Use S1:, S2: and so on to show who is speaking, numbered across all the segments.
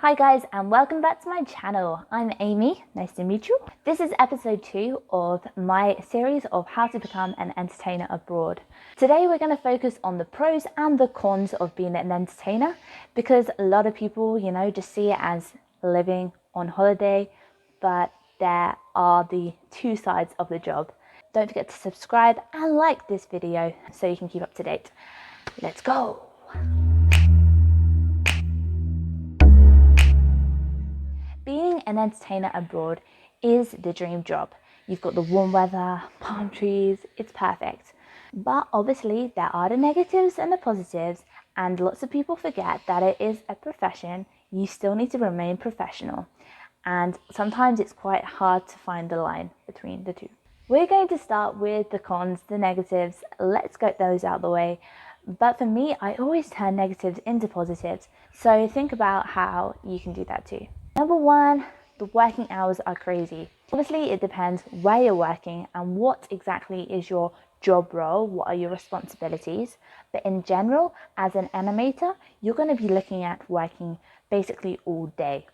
S1: Hi guys, and welcome back to my channel. I'm Amy, nice to meet you. This is episode 2 of my series of how to become an entertainer abroad. Today we're going to focus on the pros and the cons of being an entertainer, because a lot of people, just see it as living on holiday, but there are the two sides of the job. Don't forget to subscribe and like this video so you can keep up to date. Let's go! Being an entertainer abroad is the dream job. You've got the warm weather, palm trees, it's perfect. But obviously there are the negatives and the positives, and lots of people forget that it is a profession. You still need to remain professional, and sometimes it's quite hard to find the line between the two. We're going to start with the cons, the negatives. Let's get those out of the way. But for me, I always turn negatives into positives. So think about how you can do that too. Number 1, the working hours are crazy. Obviously, it depends where you're working and what exactly is your job role, what are your responsibilities. But in general, as an animator, you're going to be looking at working basically all day.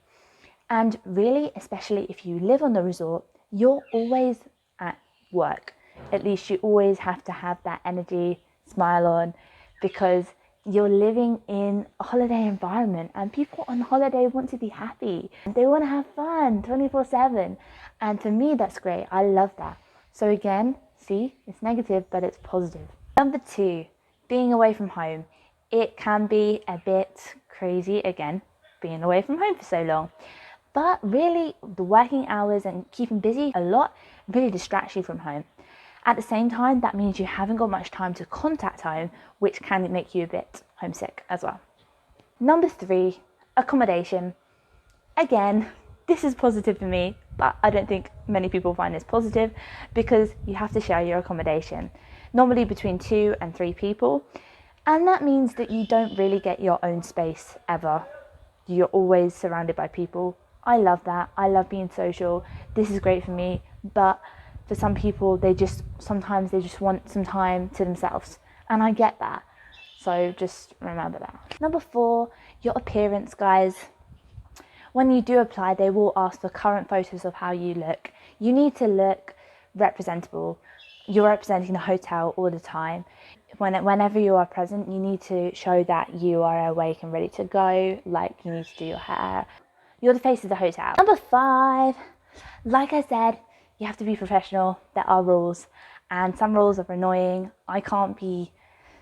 S1: And really, especially if you live on the resort, you're always at work. At least you always have to have that energy, smile on, because you're living in a holiday environment, and people on holiday want to be happy. They want to have fun 24/7. And for me, that's great. I love that. So again, see, it's negative, but it's positive. Number 2, being away from home. It can be a bit crazy, again, being away from home for so long. But really, the working hours and keeping busy a lot really distracts you from home. At the same time, that means you haven't got much time to contact home, which can make you a bit homesick as well. Number 3, accommodation. Again, this is positive for me, but I don't think many people find this positive, because you have to share your accommodation, normally between 2 and 3 people. And that means that you don't really get your own space ever. You're always surrounded by people. I love that. I love being social. This is great for me, but for some people, sometimes they just want some time to themselves, and I get that. So just remember that. Number 4, your appearance, guys. When you do apply, they will ask for current photos of how you look. You need to look representable. You're representing the hotel all the time. Whenever you are present, you need to show that you are awake and ready to go, like you need to do your hair. You're the face of the hotel. Number 5, like I said, you have to be professional. There are rules, and some rules are annoying. I can't be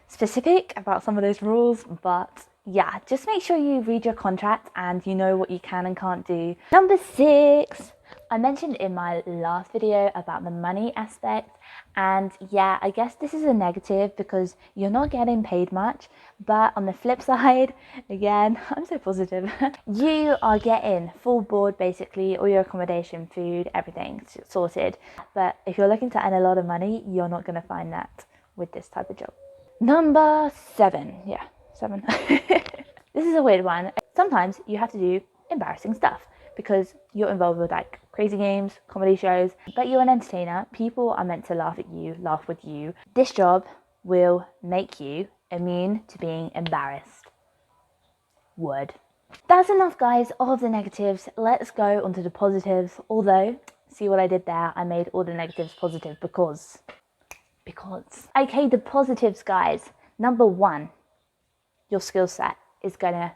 S1: specific about some of those rules, but yeah, just make sure you read your contract and you know what you can and can't do. Number 6, I mentioned in my last video about the money aspect, and yeah, I guess this is a negative because you're not getting paid much. But on the flip side, again, I'm so positive, you are getting full board, basically, all your accommodation, food, everything sorted. But if you're looking to earn a lot of money, you're not going to find that with this type of job. Number 7, yeah, 7. This is a weird one. Sometimes you have to do embarrassing stuff because you're involved with like crazy games, comedy shows, but you're an entertainer. People are meant to laugh at you, laugh with you. This job will make you immune to being embarrassed. Word. That's enough, guys, of the negatives. Let's go on to the positives. Although, see what I did there? I made all the negatives positive because. Okay, the positives, guys. Number 1, your skill set is gonna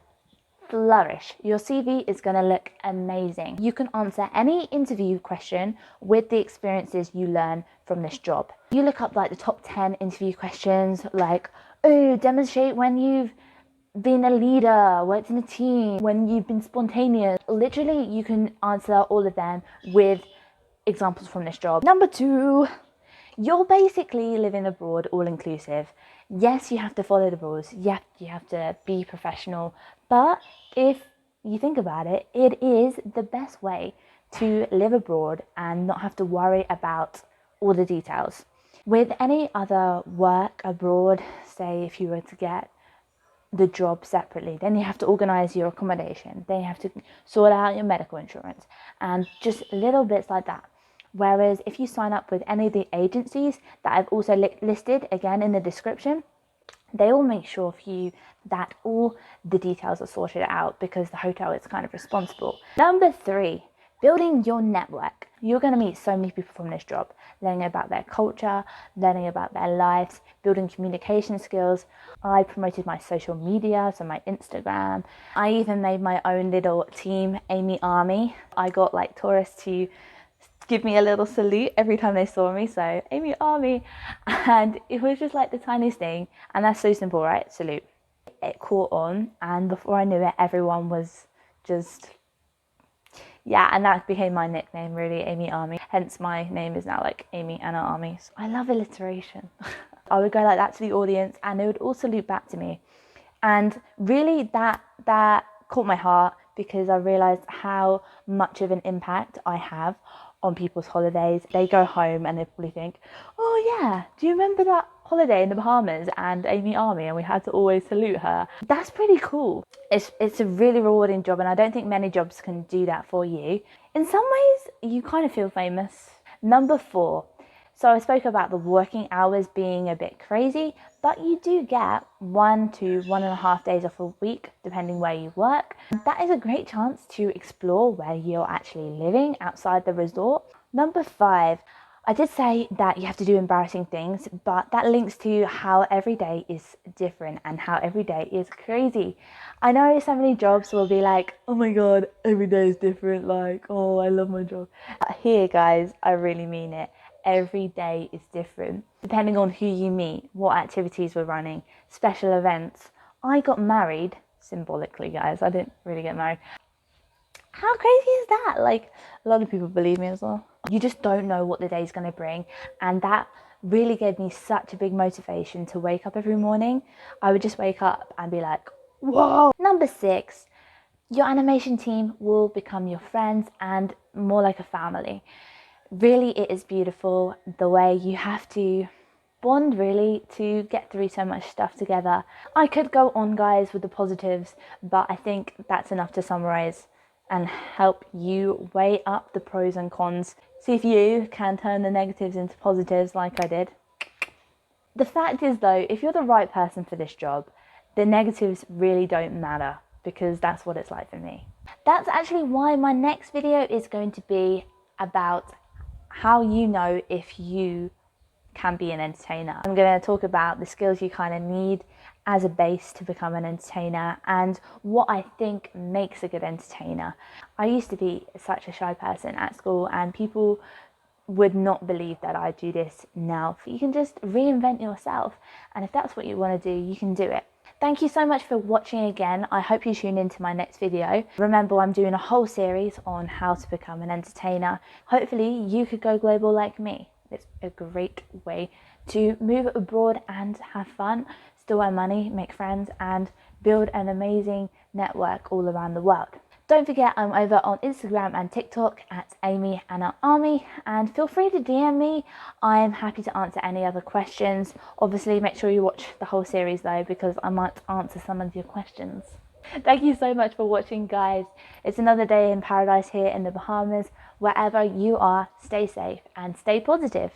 S1: flourish. Your CV is going to look amazing. You can answer any interview question with the experiences you learn from this job. You look up like the top 10 interview questions, like, oh, demonstrate when you've been a leader, worked in a team, when you've been spontaneous. Literally, you can answer all of them with examples from this job. Number 2, you're basically living abroad all inclusive. Yes, you have to follow the rules. Yes, you have to be professional. But if you think about it, it is the best way to live abroad and not have to worry about all the details. With any other work abroad, say if you were to get the job separately, then you have to organize your accommodation. Then you have to sort out your medical insurance and just little bits like that. Whereas if you sign up with any of the agencies that I've also listed again in the description, They all make sure for you that all the details are sorted out because the hotel is kind of responsible. Number 3, building your network. You're going to meet so many people from this job, learning about their culture, learning about their lives, building communication skills. I promoted my social media, so my Instagram. I even made my own little team, Amy Army. I got like tourists to give me a little salute every time they saw me, so Amy Army. And it was just like the tiniest thing, and that's so simple, right? Salute. It caught on, and before I knew it, everyone was just, yeah, and that became my nickname, really, Amy Army. Hence my name is now like Amy Anna Army. So I love alliteration. I would go like that to the audience, and they would all salute back to me. And really that caught my heart, because I realized how much of an impact I have on people's holidays. They go home and they probably think, oh yeah, do you remember that holiday in the Bahamas and Amy Army, and we had to always salute her? That's pretty cool. It's a really rewarding job, and I don't think many jobs can do that for you. In some ways, you kind of feel famous. Number 4. So I spoke about the working hours being a bit crazy, but you do get 1 to 1.5 days off a week, depending where you work. That is a great chance to explore where you're actually living outside the resort. Number 5, I did say that you have to do embarrassing things, but that links to how every day is different and how every day is crazy. I know so many jobs will be like, oh my God, every day is different. Like, oh, I love my job. Here, guys, I really mean it. Every day is different, depending on who you meet, what activities we're running, special events. I got married, symbolically, guys. I didn't really get married. How crazy is that? Like, a lot of people believe me as well. You just don't know what the day's going to bring, and that really gave me such a big motivation to wake up every morning. I would just wake up and be like, whoa. Number 6, your animation team will become your friends and more like a family. Really, it is beautiful the way you have to bond, really, to get through so much stuff together. I could go on, guys, with the positives, but I think that's enough to summarize and help you weigh up the pros and cons. See if you can turn the negatives into positives like I did. The fact is, though, if you're the right person for this job, the negatives really don't matter, because that's what it's like for me. That's actually why my next video is going to be about how you know if you can be an entertainer. I'm going to talk about the skills you kind of need as a base to become an entertainer, and what I think makes a good entertainer. I used to be such a shy person at school, and people would not believe that I do this now. You can just reinvent yourself, and if that's what you want to do, you can do it. Thank you so much for watching again. I hope you tune into my next video. Remember, I'm doing a whole series on how to become an entertainer. Hopefully you could go global like me. It's a great way to move abroad and have fun, still earn money, make friends, and build an amazing network all around the world. Don't forget, I'm over on Instagram and TikTok at Amy Anna Army, and feel free to DM me. I'm happy to answer any other questions. Obviously, make sure you watch the whole series though, because I might answer some of your questions. Thank you so much for watching, guys. It's another day in paradise here in the Bahamas. Wherever you are, stay safe and stay positive.